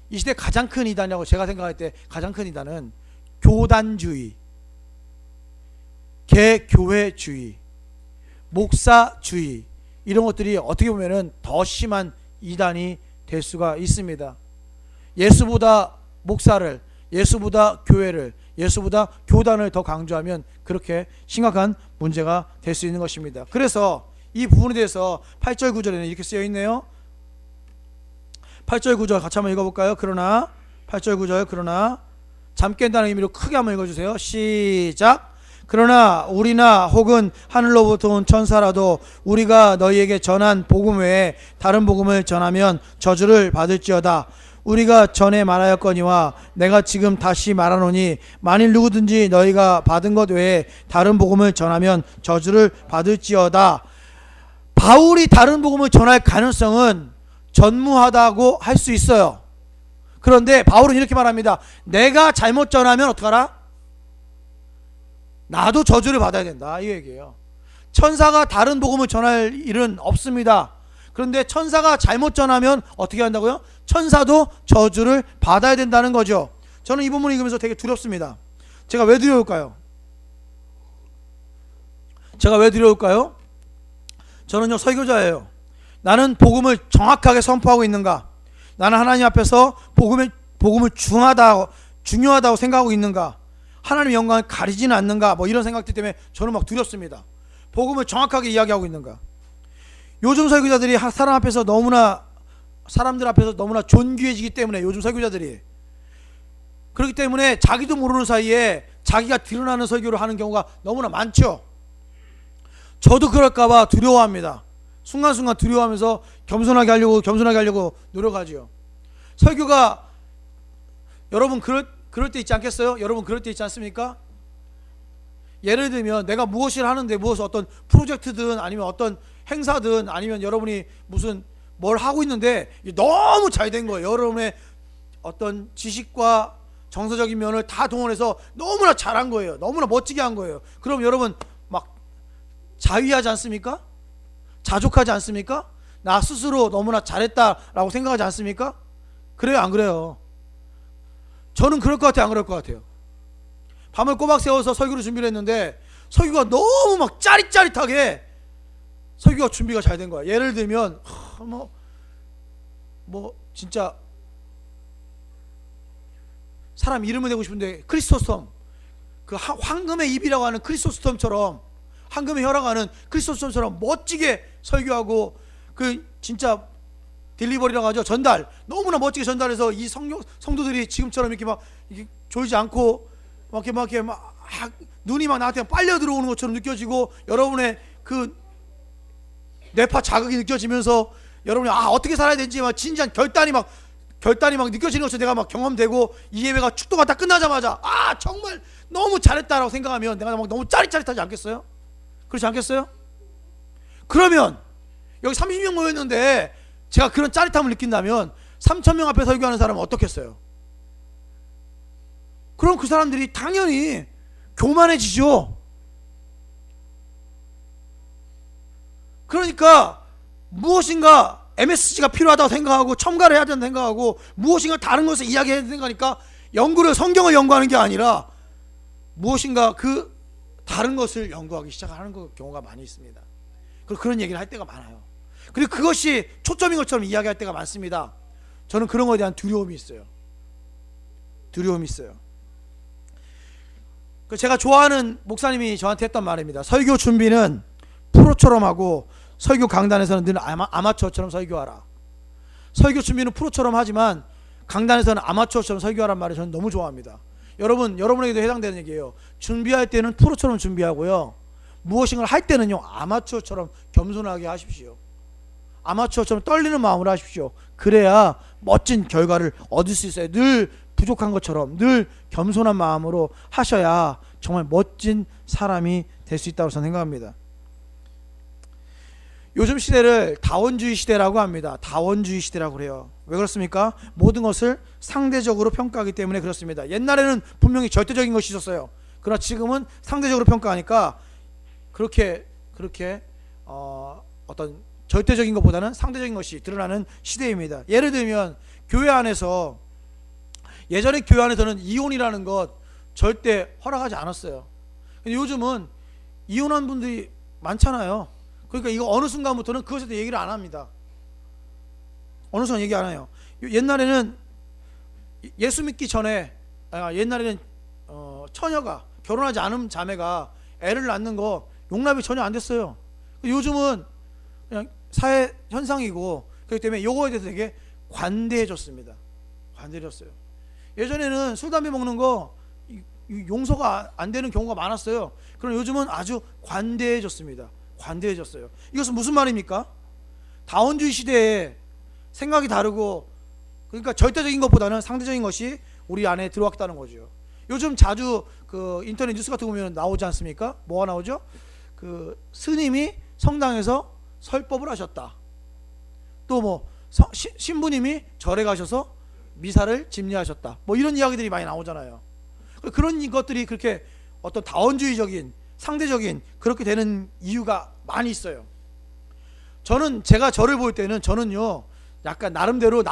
이 시대 가장 큰 이단이라고 제가 생각할 때 가장 큰 이단은 교단주의, 개교회주의, 목사주의, 이런 것들이 어떻게 보면은 더 심한 이단이 될 수가 있습니다. 예수보다 목사를, 예수보다 교회를, 예수보다 교단을 더 강조하면 그렇게 심각한 문제가 될 수 있는 것입니다. 그래서 이 부분에 대해서 8절 9절에는 이렇게 쓰여 있네요. 8절 9절 같이 한번 읽어볼까요? 그러나 8절 9절, 그러나 잠 깬다는 의미로 크게 한번 읽어주세요. 시작. 그러나 우리나 혹은 하늘로부터 온 천사라도 우리가 너희에게 전한 복음 외에 다른 복음을 전하면 저주를 받을지어다. 우리가 전에 말하였거니와 내가 지금 다시 말하노니 만일 누구든지 너희가 받은 것 외에 다른 복음을 전하면 저주를 받을지어다. 바울이 다른 복음을 전할 가능성은 전무하다고 할 수 있어요. 그런데 바울은 이렇게 말합니다. 내가 잘못 전하면 어떡하라? 나도 저주를 받아야 된다, 이 얘기예요. 천사가 다른 복음을 전할 일은 없습니다. 그런데 천사가 잘못 전하면 어떻게 한다고요? 천사도 저주를 받아야 된다는 거죠. 저는 이 부분을 읽으면서 되게 두렵습니다. 제가 왜 두려울까요? 저는요 설교자예요. 나는 복음을 정확하게 선포하고 있는가? 나는 하나님 앞에서 복음을 중요하다고 생각하고 있는가? 하나님의 영광을 가리지는 않는가? 뭐 이런 생각들 때문에 저는 막 두렵습니다. 복음을 정확하게 이야기하고 있는가? 요즘 설교자들이 사람들 앞에서 너무나 존귀해지기 때문에, 요즘 설교자들이 그렇기 때문에 자기도 모르는 사이에 자기가 드러나는 설교를 하는 경우가 너무나 많죠. 저도 그럴까봐 두려워합니다. 순간순간 두려워하면서 겸손하게 하려고 노력하죠. 설교가 여러분 그럴 때 있지 않겠어요? 여러분 그럴 때 있지 않습니까? 예를 들면 내가 무엇을 하는데, 무엇을 어떤 프로젝트든 아니면 어떤 행사든 아니면 여러분이 무슨 뭘 하고 있는데 너무 잘 된 거예요. 여러분의 어떤 지식과 정서적인 면을 다 동원해서 너무나 잘한 거예요. 너무나 멋지게 한 거예요. 그럼 여러분 막 자위하지 않습니까? 자족하지 않습니까? 나 스스로 너무나 잘했다라고 생각하지 않습니까? 그래요, 안 그래요? 저는 그럴 것 같아요, 안 그럴 것 같아요? 밤을 꼬박 새워서 설교를 준비를 했는데 설교가 너무 막 짜릿짜릿하게 설교가 준비가 잘 된 거야. 예를 들면 진짜 사람 이름을 내고 싶은데 크리스토스톰, 그 황금의 입이라고 하는 크리스토스톰처럼, 황금의 혀라고 하는 크리스토스톰처럼 멋지게 설교하고, 그 진짜 딜리버리라고 하죠, 전달, 너무나 멋지게 전달해서 이 성도들이 지금처럼 이렇게 막 이렇게 졸지 않고 막 눈이 막 나한테 빨려 들어오는 것처럼 느껴지고, 여러분의 그 뇌파 자극이 느껴지면서 여러분이 어떻게 살아야 되는지 막 진지한 결단이 막 느껴지는 것처럼 내가 막 경험되고, 이 예배가 축도가 다 끝나자마자 정말 너무 잘했다라고 생각하면 내가 막 너무 짜릿짜릿하지 않겠어요? 그렇지 않겠어요? 그러면 여기 30명 모였는데 제가 그런 짜릿함을 느낀다면 3,000명 앞에 설교하는 사람은 어떻겠어요? 그럼 그 사람들이 당연히 교만해지죠. 그러니까 무엇인가 MSG가 필요하다고 생각하고 첨가를 해야 된다고 생각하고 무엇인가 다른 것을 이야기해야 된다고 생각하니까 성경을 연구하는 게 아니라 무엇인가 그 다른 것을 연구하기 시작하는 경우가 많이 있습니다. 그리고 그런 얘기를 할 때가 많아요. 그리고 그것이 초점인 것처럼 이야기할 때가 많습니다. 저는 그런 것에 대한 두려움이 있어요. 제가 좋아하는 목사님이 저한테 했던 말입니다. 설교 준비는 프로처럼 하고 설교 강단에서는 늘 아마추어처럼 설교하라. 설교 준비는 프로처럼 하지만 강단에서는 아마추어처럼 설교하란 말을 저는 너무 좋아합니다. 여러분에게도 해당되는 얘기예요. 준비할 때는 프로처럼 준비하고요, 무엇인가를 할 때는요 아마추어처럼 겸손하게 하십시오. 아마추어처럼 떨리는 마음으로 하십시오. 그래야 멋진 결과를 얻을 수 있어요. 늘 부족한 것처럼 늘 겸손한 마음으로 하셔야 정말 멋진 사람이 될 수 있다고 저는 생각합니다. 요즘 시대를 다원주의 시대라고 합니다. 다원주의 시대라고 그래요. 왜 그렇습니까? 모든 것을 상대적으로 평가하기 때문에 그렇습니다. 옛날에는 분명히 절대적인 것이 있었어요. 그러나 지금은 상대적으로 평가하니까 그렇게 어떤 절대적인 것보다는 상대적인 것이 드러나는 시대입니다. 예를 들면 교회 안에서, 예전에 교회 안에서는 이혼이라는 것 절대 허락하지 않았어요. 근데 요즘은 이혼한 분들이 많잖아요. 그러니까 이거 어느 순간부터는 그것에 대해 얘기를 안 합니다. 어느 순간 얘기 안 해요. 옛날에는 예수 믿기 전에, 옛날에는 처녀가, 결혼하지 않은 자매가 애를 낳는 거 용납이 전혀 안 됐어요. 요즘은 그냥 사회 현상이고, 그렇기 때문에 요거에 대해서 되게 관대해졌습니다. 관대해졌어요. 예전에는 술 담배 먹는 거 용서가 안 되는 경우가 많았어요. 그럼 요즘은 아주 관대해졌습니다. 관대해졌어요. 이것은 무슨 말입니까? 다원주의 시대에 생각이 다르고, 그러니까 절대적인 것보다는 상대적인 것이 우리 안에 들어왔다는 거죠. 요즘 자주 그 인터넷 뉴스 같은 거 보면 나오지 않습니까? 뭐가 나오죠? 그 스님이 성당에서 설법을 하셨다. 또 뭐 신부님이 절에 가셔서 미사를 집례하셨다. 뭐 이런 이야기들이 많이 나오잖아요. 그런 것들이 그렇게 어떤 다원주의적인, 상대적인 그렇게 되는 이유가 많이 있어요. 제가 저를 볼 때는 저는요 약간 나름대로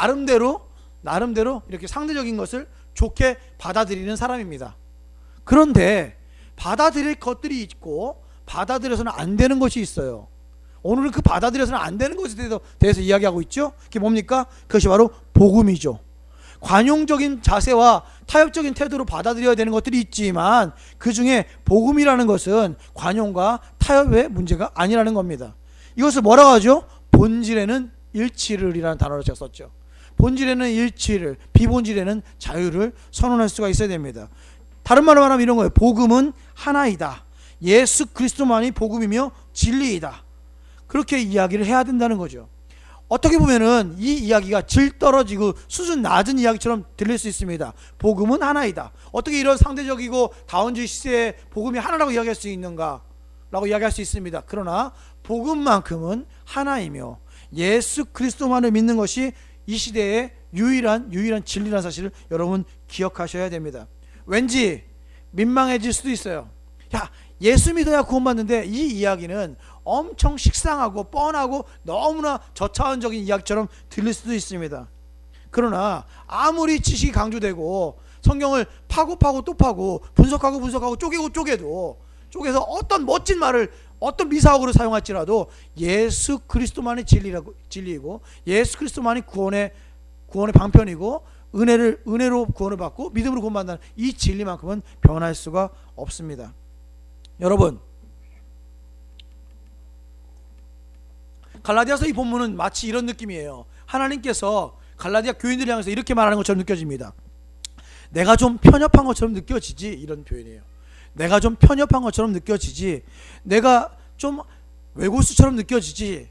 이렇게 상대적인 것을 좋게 받아들이는 사람입니다. 그런데 받아들일 것들이 있고 받아들여서는 안 되는 것이 있어요. 오늘은 그 받아들여서는 안 되는 것에 대해서 이야기하고 있죠. 그게 뭡니까? 그것이 바로 복음이죠. 관용적인 자세와 타협적인 태도로 받아들여야 되는 것들이 있지만 그 중에 복음이라는 것은 관용과 타협의 문제가 아니라는 겁니다. 이것을 뭐라고 하죠? 본질에는 일치를이라는 단어를 제가 썼죠. 본질에는 일치를, 비본질에는 자유를 선언할 수가 있어야 됩니다. 다른 말로 말하면 이런 거예요. 복음은 하나이다. 예수 그리스도만이 복음이며 진리이다. 그렇게 이야기를 해야 된다는 거죠. 어떻게 보면은 이 이야기가 질 떨어지고 수준 낮은 이야기처럼 들릴 수 있습니다. 복음은 하나이다. 어떻게 이런 상대적이고 다원주의 시대에 복음이 하나라고 이야기할 수 있는가? 라고 이야기할 수 있습니다. 그러나 복음만큼은 하나이며 예수 그리스도만을 믿는 것이 이 시대의 유일한 진리라는 사실을 여러분 기억하셔야 됩니다. 왠지 민망해질 수도 있어요. 야, 예수 믿어야 구원받는데, 이 이야기는 엄청 식상하고 뻔하고 너무나 저차원적인 이야기처럼 들릴 수도 있습니다. 그러나 아무리 지식이 강조되고 성경을 파고 또 파고 분석하고 쪼개서 어떤 멋진 말을 어떤 미사역으로 사용할지라도 예수 그리스도만이 진리이고 예수 그리스도만이 구원의 방편이고 은혜로 구원을 받고 믿음으로 구원받는 이 진리만큼은 변할 수가 없습니다. 여러분, 갈라디아서 이 본문은 마치 이런 느낌이에요. 하나님께서 갈라디아 교인들을 향해서 이렇게 말하는 것처럼 느껴집니다. 내가 좀 편협한 것처럼 느껴지지, 이런 표현이에요. 내가 좀 편협한 것처럼 느껴지지, 내가 좀 외골수처럼 느껴지지,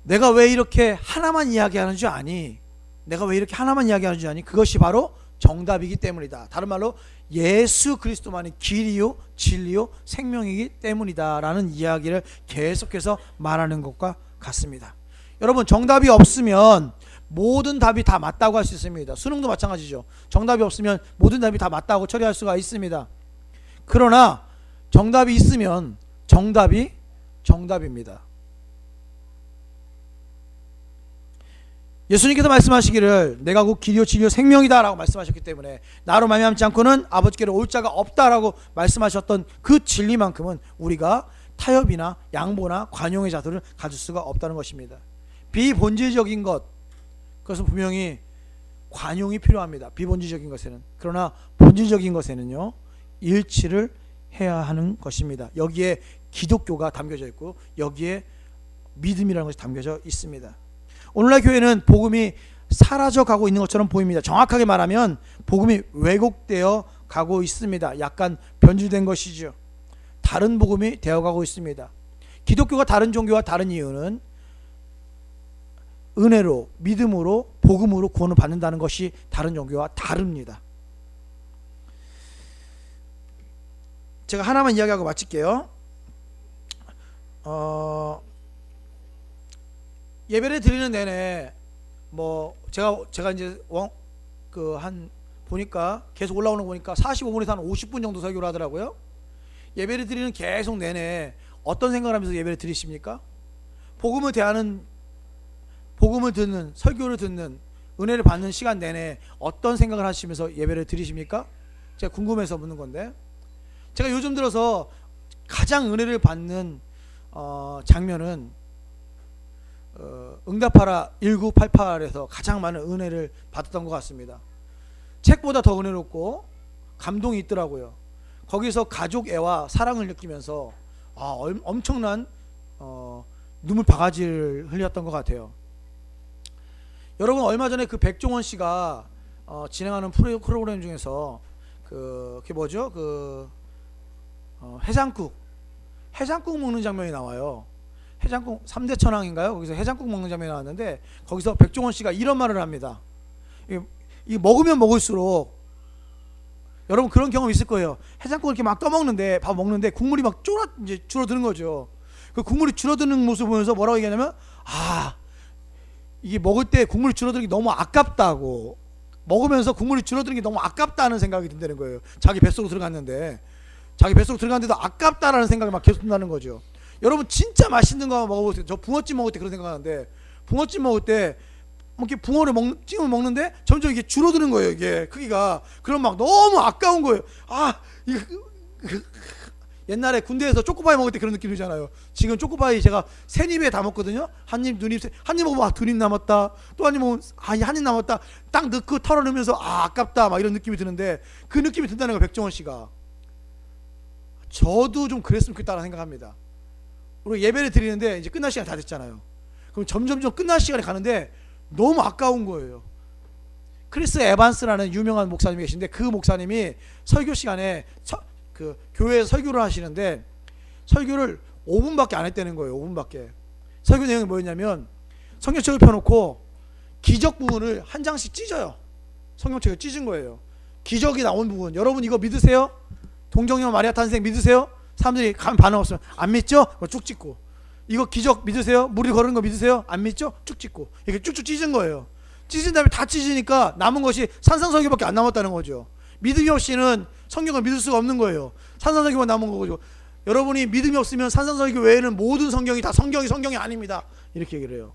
내가 왜 이렇게 하나만 이야기하는 줄 아니? 내가 왜 이렇게 하나만 이야기하는 줄 아니? 그것이 바로 정답이기 때문이다. 다른 말로 예수 그리스도만이 길이요 진리요 생명이기 때문이다 라는 이야기를 계속해서 말하는 것과 같습니다. 여러분, 정답이 없으면 모든 답이 다 맞다고 할 수 있습니다. 수능도 마찬가지죠. 정답이 없으면 모든 답이 다 맞다고 처리할 수가 있습니다. 그러나 정답이 있으면 정답이 정답입니다. 예수님께서 말씀하시기를 내가 곧 길이요 진리요 생명이다 라고 말씀하셨기 때문에 나로 말미암지 않고는 아버지께로 올 자가 없다라고 말씀하셨던 그 진리만큼은 우리가 타협이나 양보나 관용의 자세를 가질 수가 없다는 것입니다. 비본질적인 것, 그것은 분명히 관용이 필요합니다. 비본질적인 것에는. 그러나 본질적인 것에는요, 일치를 해야 하는 것입니다. 여기에 기독교가 담겨져 있고 여기에 믿음이라는 것이 담겨져 있습니다. 오늘날 교회는 복음이 사라져 가고 있는 것처럼 보입니다. 정확하게 말하면 복음이 왜곡되어 가고 있습니다. 약간 변질된 것이죠. 다른 복음이 되어가고 있습니다. 기독교가 다른 종교와 다른 이유는 은혜로, 믿음으로, 복음으로 구원을 받는다는 것이 다른 종교와 다릅니다. 제가 하나만 이야기하고 마칠게요. 예배를 드리는 내내 뭐 제가 이제 한 보니까 계속 올라오는 거 보니까 45분에서 한 50분 정도 설교를 하더라고요. 예배를 드리는 계속 내내 어떤 생각을 하면서 예배를 드리십니까? 복음을 듣는, 설교를 듣는, 은혜를 받는 시간 내내 어떤 생각을 하시면서 예배를 드리십니까? 제가 궁금해서 묻는 건데, 제가 요즘 들어서 가장 은혜를 받는 장면은 응답하라 1988에서 가장 많은 은혜를 받았던 것 같습니다. 책보다 더 은혜롭고 감동이 있더라고요. 거기서 가족 애와 사랑을 느끼면서 엄청난 눈물 바가지를 흘렸던 것 같아요. 여러분, 얼마 전에 그 백종원 씨가 진행하는 프로그램 중에서 그게 뭐죠? 해장국 먹는 장면이 나와요. 해장국 3대 천왕인가요? 거기서 해장국 먹는 장면이 나왔는데 거기서 백종원 씨가 이런 말을 합니다. 이 먹으면 먹을수록, 여러분 그런 경험 있을 거예요. 해장국을 이렇게 막 떠먹는데, 밥 먹는데 국물이 막 이제 줄어드는 거죠. 그 국물이 줄어드는 모습을 보면서 뭐라고 얘기하냐면, 이게 먹을 때 국물이 줄어드는 게 너무 아깝다고, 먹으면서 국물이 줄어드는 게 너무 아깝다는 생각이 든다는 거예요. 자기 뱃속으로 들어갔는데도 아깝다라는 생각이 막 계속 든다는 거죠. 여러분, 진짜 맛있는 거 먹어보세요. 저 붕어찜 먹을 때 그런 생각하는데, 붕어찜 먹을 때 이렇게 붕어를 찜을 먹는데 점점 이게 줄어드는 거예요. 이게 크기가. 그럼 막 너무 아까운 거예요. 옛날에 군대에서 초코파이 먹을 때 그런 느낌이잖아요. 지금 초코파이 제가 3입에 다 먹거든요. 한 입, 2입, 한 입 먹으면 2입 남았다. 또 한 입 먹으면 한 입 남았다. 딱 넣고 털어넣으면서 아깝다 막 이런 느낌이 드는데, 그 느낌이 든다는 거예요. 백종원 씨가. 저도 좀 그랬으면 좋겠다는 생각합니다. 우리 예배를 드리는데 이제 끝날 시간이 다 됐잖아요. 그럼 점점점 끝날 시간이 가는데 너무 아까운 거예요. 크리스 에반스라는 유명한 목사님이 계신데, 그 목사님이 설교 시간에 그 교회에서 설교를 하시는데 설교를 5분밖에 안 했다는 거예요. 5분밖에. 설교 내용이 뭐였냐면, 성경책을 펴놓고 기적 부분을 한 장씩 찢어요. 성경책을 찢은 거예요. 기적이 나온 부분. 여러분 이거 믿으세요? 동정녀 마리아 탄생 믿으세요? 사람들이 반응 없으면 안 믿죠? 쭉 찢고. 이거 기적 믿으세요? 물이 거르는 거 믿으세요? 안 믿죠? 쭉 찢고. 이렇게 쭉쭉 찢은 거예요. 찢은 다음에 다 찢으니까 남은 것이 산상설교밖에 안 남았다는 거죠. 믿음이 없이는 성경을 믿을 수가 없는 거예요. 산상설교만 남은 거죠. 여러분이 믿음이 없으면 산상설교 외에는 모든 성경이 다 성경이 아닙니다. 이렇게 얘기를 해요.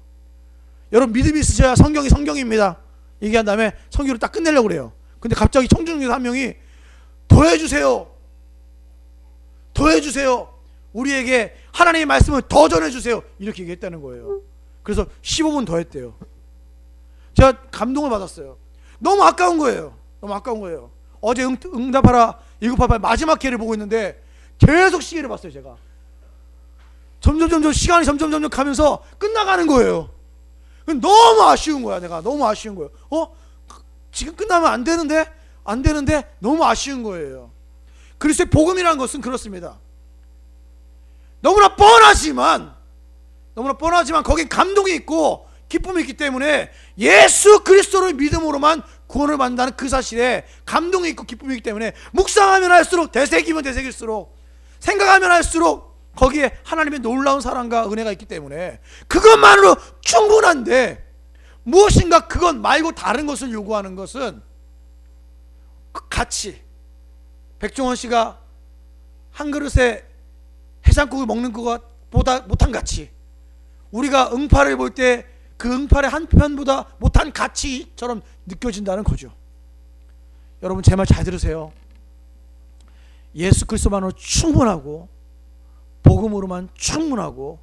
여러분 믿음이 있으셔야 성경입니다. 얘기한 다음에 설교를 딱 끝내려고 그래요. 근데 갑자기 청중 중에 한 명이 더해주세요. 우리에게 하나님의 말씀을 더 전해주세요. 이렇게 얘기했다는 거예요. 그래서 15분 더 했대요. 제가 감동을 받았어요. 너무 아까운 거예요. 어제 응답하라 1988 마지막 회를 보고 있는데 계속 시계를 봤어요. 제가 점점 시간이 점점 가면서 끝나가는 거예요. 너무 아쉬운 거야. 내가 너무 아쉬운 거예요. 지금 끝나면 안 되는데 너무 아쉬운 거예요. 그리스도의 복음이라는 것은 그렇습니다. 너무나 뻔하지만 너무나 뻔하지만 거기 감동이 있고 기쁨이 있기 때문에 예수 그리스도를 믿음으로만 구원을 받는다는 그 사실에 감동이 있고 기쁨이 있기 때문에 묵상하면 할수록, 되새기면 되새길수록, 생각하면 할수록 거기에 하나님의 놀라운 사랑과 은혜가 있기 때문에 그것만으로 충분한데, 무엇인가 그것 말고 다른 것을 요구하는 것은 가치. 백종원 씨가 한 그릇에 해장국을 먹는 것보다 못한 가치, 우리가 응팔을 볼 때 그 응팔의 한 편보다 못한 가치처럼 느껴진다는 거죠. 여러분 제 말 잘 들으세요. 예수 그리스도만으로 충분하고, 복음으로만 충분하고,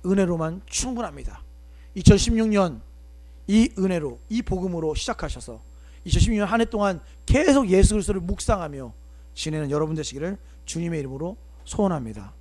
은혜로만 충분합니다. 2016년 이 은혜로, 이 복음으로 시작하셔서 2016년 한 해 동안 계속 예수 그리스도를 묵상하며 지내는 여러분 되시기를 주님의 이름으로 소원합니다.